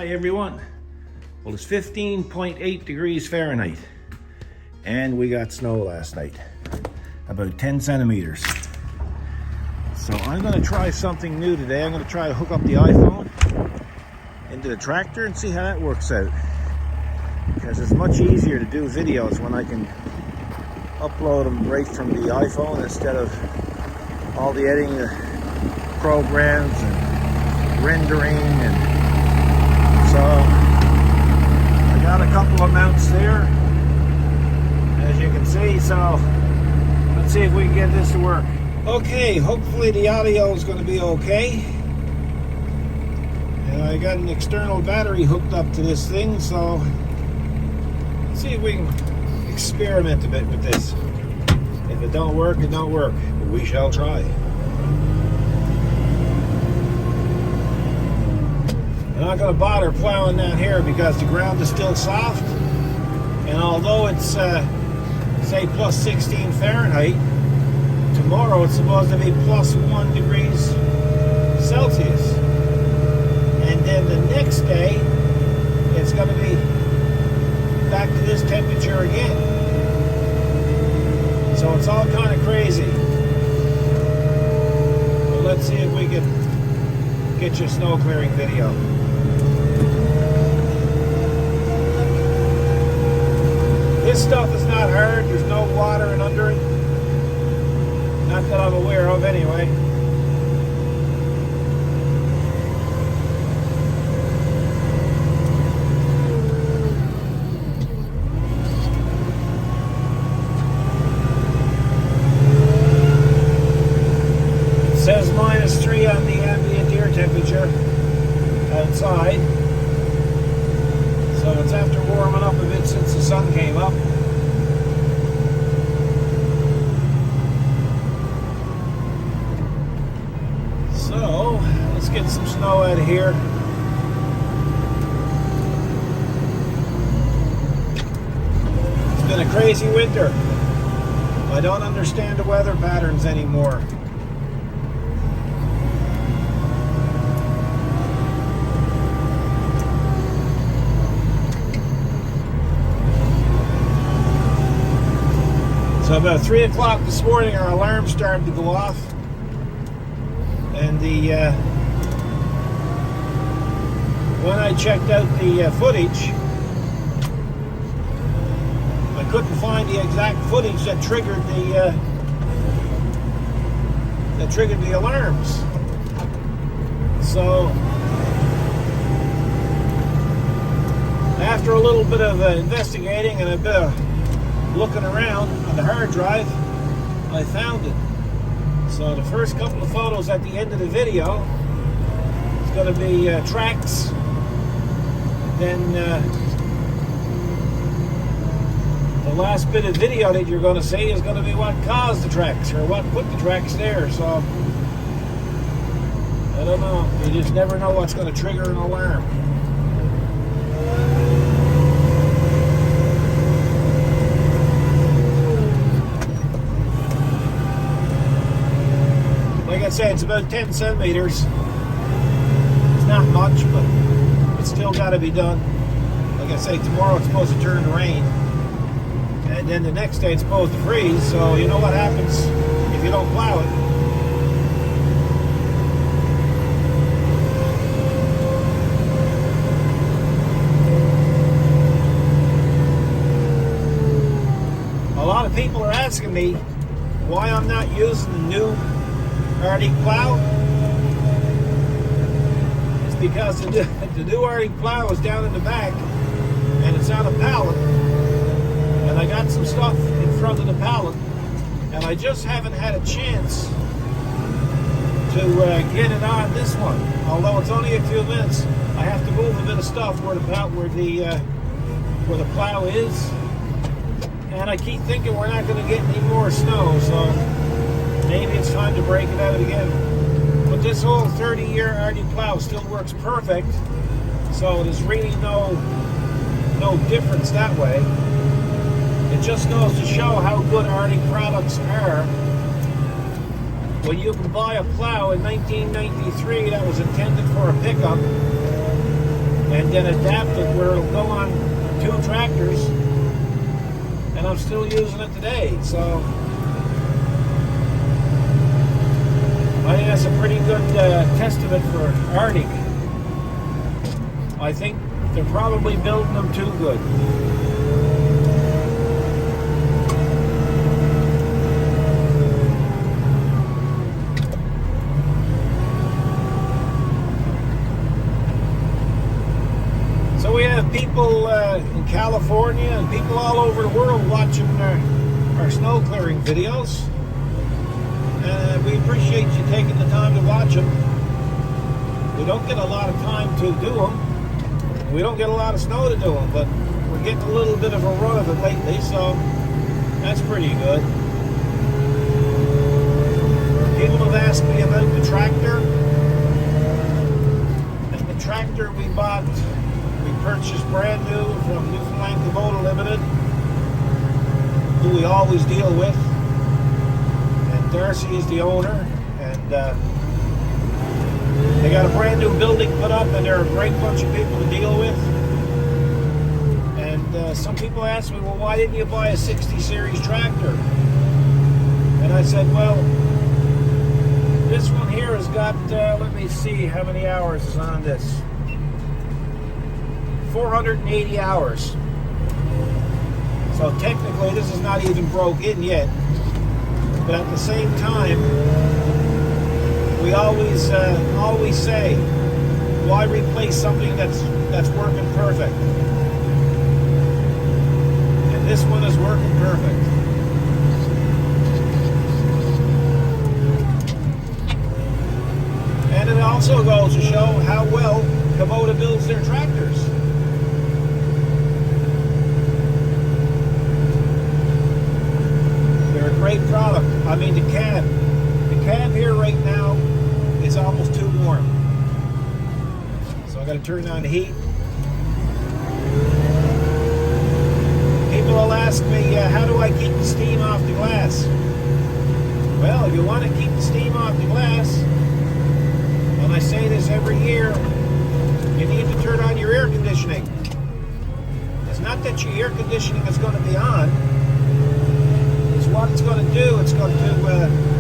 Hi everyone. Well, it's 15.8 degrees Fahrenheit and we got snow last night, about 10 centimeters. So I'm going to try something new today. I'm going to try to hook up the iPhone into the tractor and see how that works out, because it's much easier to do videos when I can upload them right from the iPhone instead of all the editing programs and rendering. And so I got a couple of mounts there, as you can see. So let's see if we can get this to work. Okay, hopefully the audio is going to be okay. And I got an external battery hooked up to this thing, so let's see if we can experiment a bit with this. If it don't work, it don't work, but we shall try. I'm not going to bother plowing down here because the ground is still soft, and although it's say plus 16 Fahrenheit, tomorrow it's supposed to be plus 1 degrees Celsius, and then the next day it's going to be back to this temperature again. So it's all kind of crazy. But let's see if we can get your snow clearing video. This stuff is not hard. There's no watering under it. Not that I'm aware of anyway. It says -3 on the ambient air temperature outside. So it's after warming up a bit since the sun came up. So let's get some snow out of here. It's been a crazy winter. I don't understand the weather patterns anymore. So about 3 o'clock this morning, our alarm started to go off, and when I checked out the footage, I couldn't find the exact footage that triggered the alarms. So after a little bit of investigating and a bit of looking around on the hard drive, I found it. So the first couple of photos at the end of the video is going to be tracks. Then the last bit of video that you're going to see is going to be what caused the tracks, or what put the tracks there. So I don't know. You just never know what's going to trigger an alarm. Like I say, it's about 10 centimeters. It's not much, but it's still got to be done. Like I say, tomorrow it's supposed to turn to rain, and then the next day it's supposed to freeze. So you know what happens if you don't plow it. A lot of people are asking me why I'm not using the new Arctic plow. It's because the new Arctic plow is down in the back and it's on a pallet, and I got some stuff in front of the pallet, and I just haven't had a chance to get it on this one. Although it's only a few minutes, I have to move a bit of stuff where the plow is, and I keep thinking we're not going to get any more snow, so maybe it's time to break it out again. But this whole 30-year Arctic plow still works perfect, so there's really no difference that way. It just goes to show how good Arctic products are. When you can buy a plow in 1993 that was intended for a pickup, and then adapted where it'll go on 2 tractors, and I'm still using it today. So I think that's a pretty good testament for Arctic. I think they're probably building them too good. So we have people in California and people all over the world watching our snow clearing videos. We appreciate you taking the time to watch them. We don't get a lot of time to do them. We don't get a lot of snow to do them, but we're getting a little bit of a run of it lately, so that's pretty good. People have asked me about the tractor. And the tractor we bought, we purchased brand new from Newfoundland Kubota Limited, who we always deal with. And Darcy is the owner, and they got a brand new building put up, and they're a great bunch of people to deal with. And some people ask me, well, why didn't you buy a 60 series tractor? And I said, well, this one here has got, let me see how many hours is on this. 480 hours. So technically this is not even broke in yet. But at the same time, we always say, why replace something that's working perfect? And this one is working perfect. And it also goes to show how well Kubota builds their tractors. They're a great product. I mean, the cab here right now is almost too warm. So I got to turn on the heat. People will ask me, how do I keep the steam off the glass? Well, if you want to keep the steam off the glass, and I say this every year, you need to turn on your air conditioning. It's not that your air conditioning is going to be on. It's what it's going to do. It's going to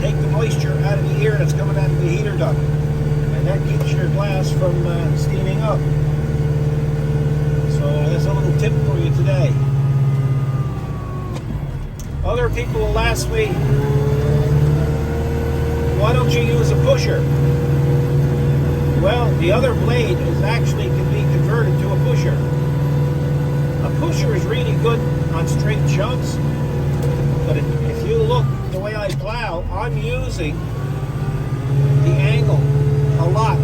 take the moisture out of the air that's coming out of the heater duct, and that keeps your glass from steaming up. So that's a little tip for you today. Other people will ask me, why don't you use a pusher? Well, the other blade is actually can be converted to a pusher. A pusher is really good on straight chunks, but if you look the way I plow, I'm using the angle a lot.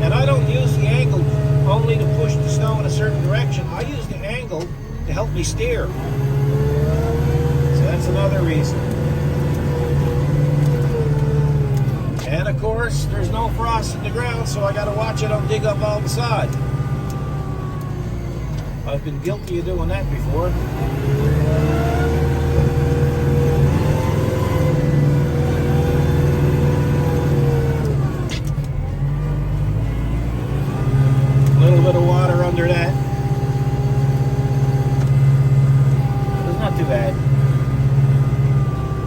And I don't use the angle only to push the snow in a certain direction. I use the angle to help me steer. So that's another reason. And of course, there's no frost in the ground, so I got to watch I don't dig up all the sod. I've been guilty of doing that before. Bit of water under that. It's not too bad.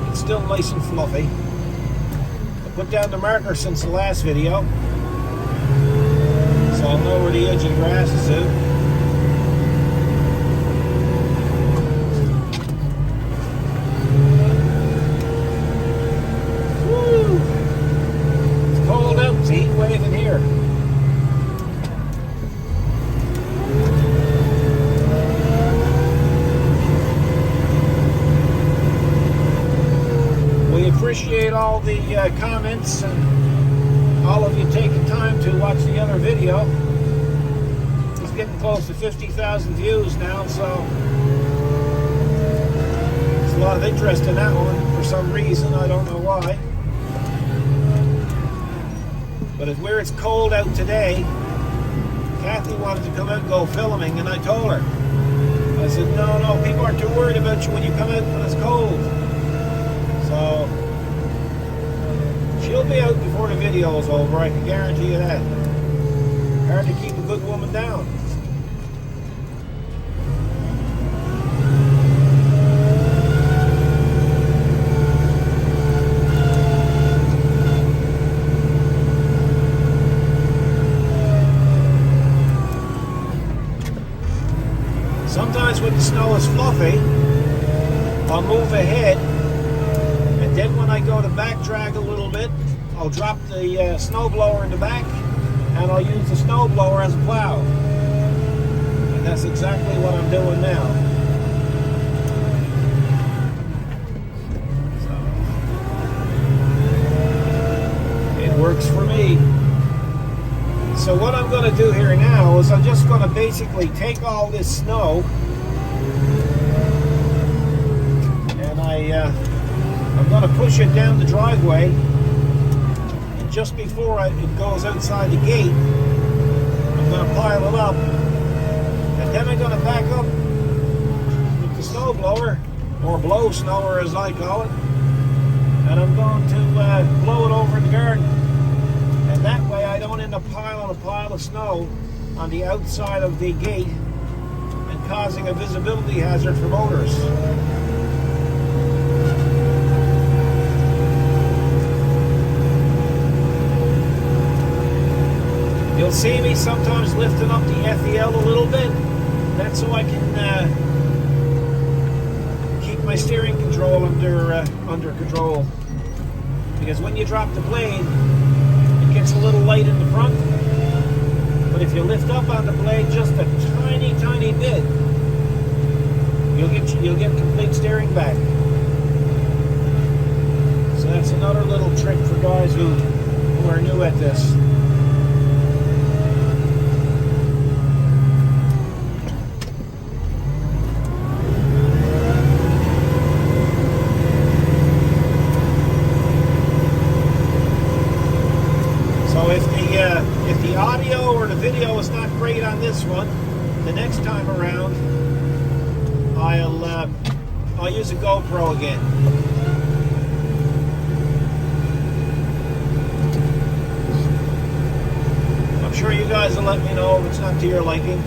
It's still nice and fluffy. I put down the marker since the last video, so I'll know where the edge of the grass is at. Woo! It's cold out. It's a heat wave in here. Appreciate all the comments and all of you taking time to watch the other video. It's getting close to 50,000 views now, so there's a lot of interest in that one for some reason. I don't know why. But it's where it's cold out today. Kathy wanted to come out and go filming, and I told her. I said, no, people aren't too worried about you when you come out when it's cold. So she'll be out before the video is over, I can guarantee you that. Hard to keep a good woman down. Sometimes when the snow is fluffy, I'll move ahead, and then when I go to back drag a little bit, I'll drop the snow blower in the back, and I'll use the snow blower as a plow. And that's exactly what I'm doing now. So, it works for me. So what I'm going to do here now is I'm just going to basically take all this snow, and I'm going to push it down the driveway, and just before it goes outside the gate, I'm going to pile it up, and then I'm going to back up with the snow blower, or blow snower as I call it, and I'm going to blow it over the garden. And that way I don't end up piling a pile of snow on the outside of the gate and causing a visibility hazard for motorists. You'll see me sometimes lifting up the FEL a little bit. That's so I can keep my steering control under control. Because when you drop the blade, it's a little light in the front, but if you lift up on the blade just a tiny bit, you'll get complete steering back. So that's another little trick for guys who are new at this. So if the audio or the video is not great on this one, the next time around I'll use a GoPro again. I'm sure you guys will let me know if it's not to your liking.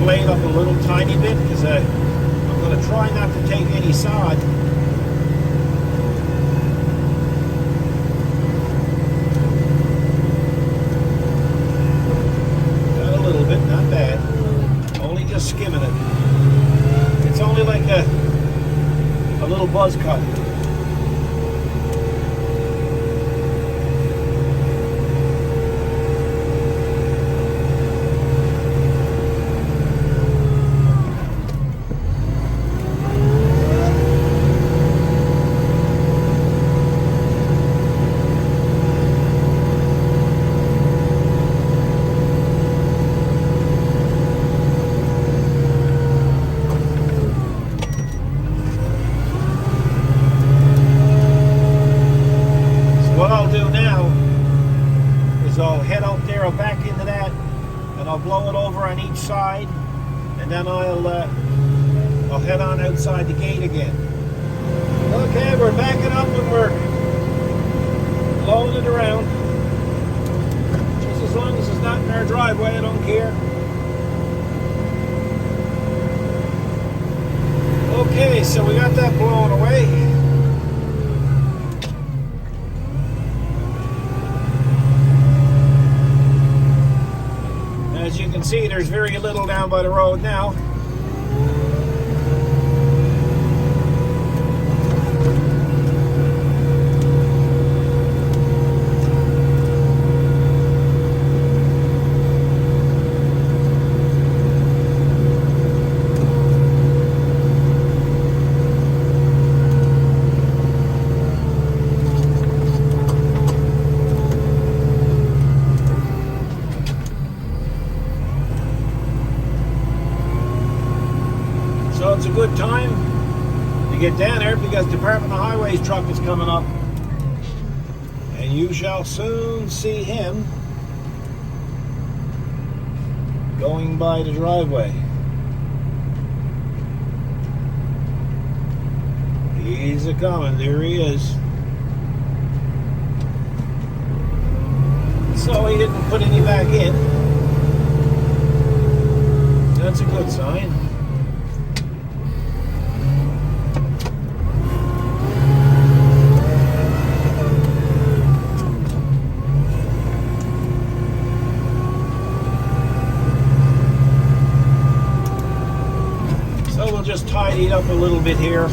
Blade up a little tiny bit because I'm going to try not to take any sod. Got a little bit, not bad. Only just skimming it. It's only like a little buzz cut. I'll back into that and I'll blow it over on each side, and then I'll head on outside the gate again. Okay, we're backing up and we're blowing it around. Just as long as it's not in our driveway, I don't care. Okay, so we got that blown away. As you can see, there's very little down by the road now. It's a good time to get down there because Department of Highways truck is coming up, and you shall soon see him going by the driveway. He's a coming. There he is. So he didn't put any back in. That's a good sign. So we'll just tidy it up a little bit here.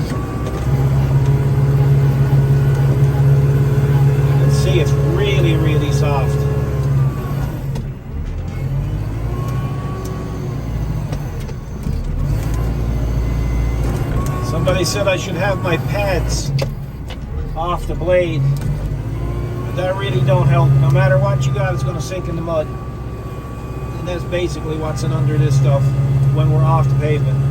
See, it's really, really soft. Somebody said I should have my pads off the blade, but that really don't help. No matter what you got, it's going to sink in the mud. And that's basically what's in under this stuff when we're off the pavement.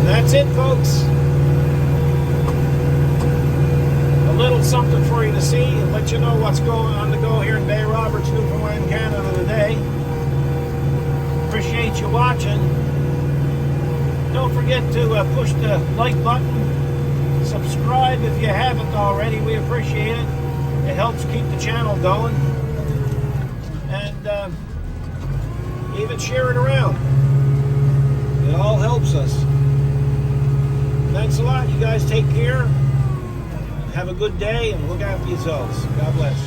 That's it, folks. A little something for you to see and let you know what's going on to go here in Bay Roberts, Newfoundland, Canada today. Appreciate you watching. Don't forget to push the like button. Subscribe if you haven't already. We appreciate it. It helps keep the channel going. And even share it around. It all helps us. Thanks a lot. You guys take care. Have a good day and look after yourselves. God bless.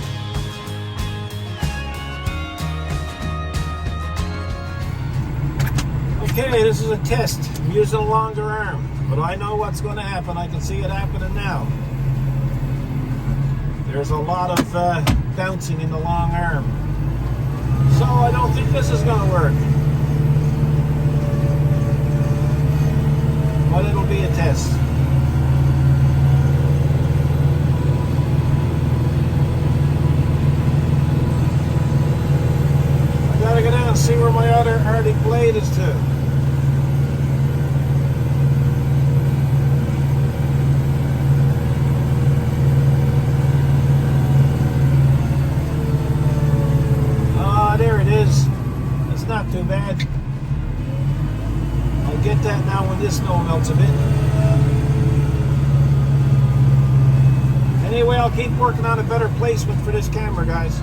Okay, this is a test. I'm using a longer arm, but I know what's going to happen. I can see it happening now. There's a lot of bouncing in the long arm. So I don't think this is going to work. But it'll be a test. I gotta go down and see where my other Arctic blade is to. Ah, there it is. It's not too bad. Get that now when this snow melts a bit. Anyway, I'll keep working on a better placement for this camera, guys.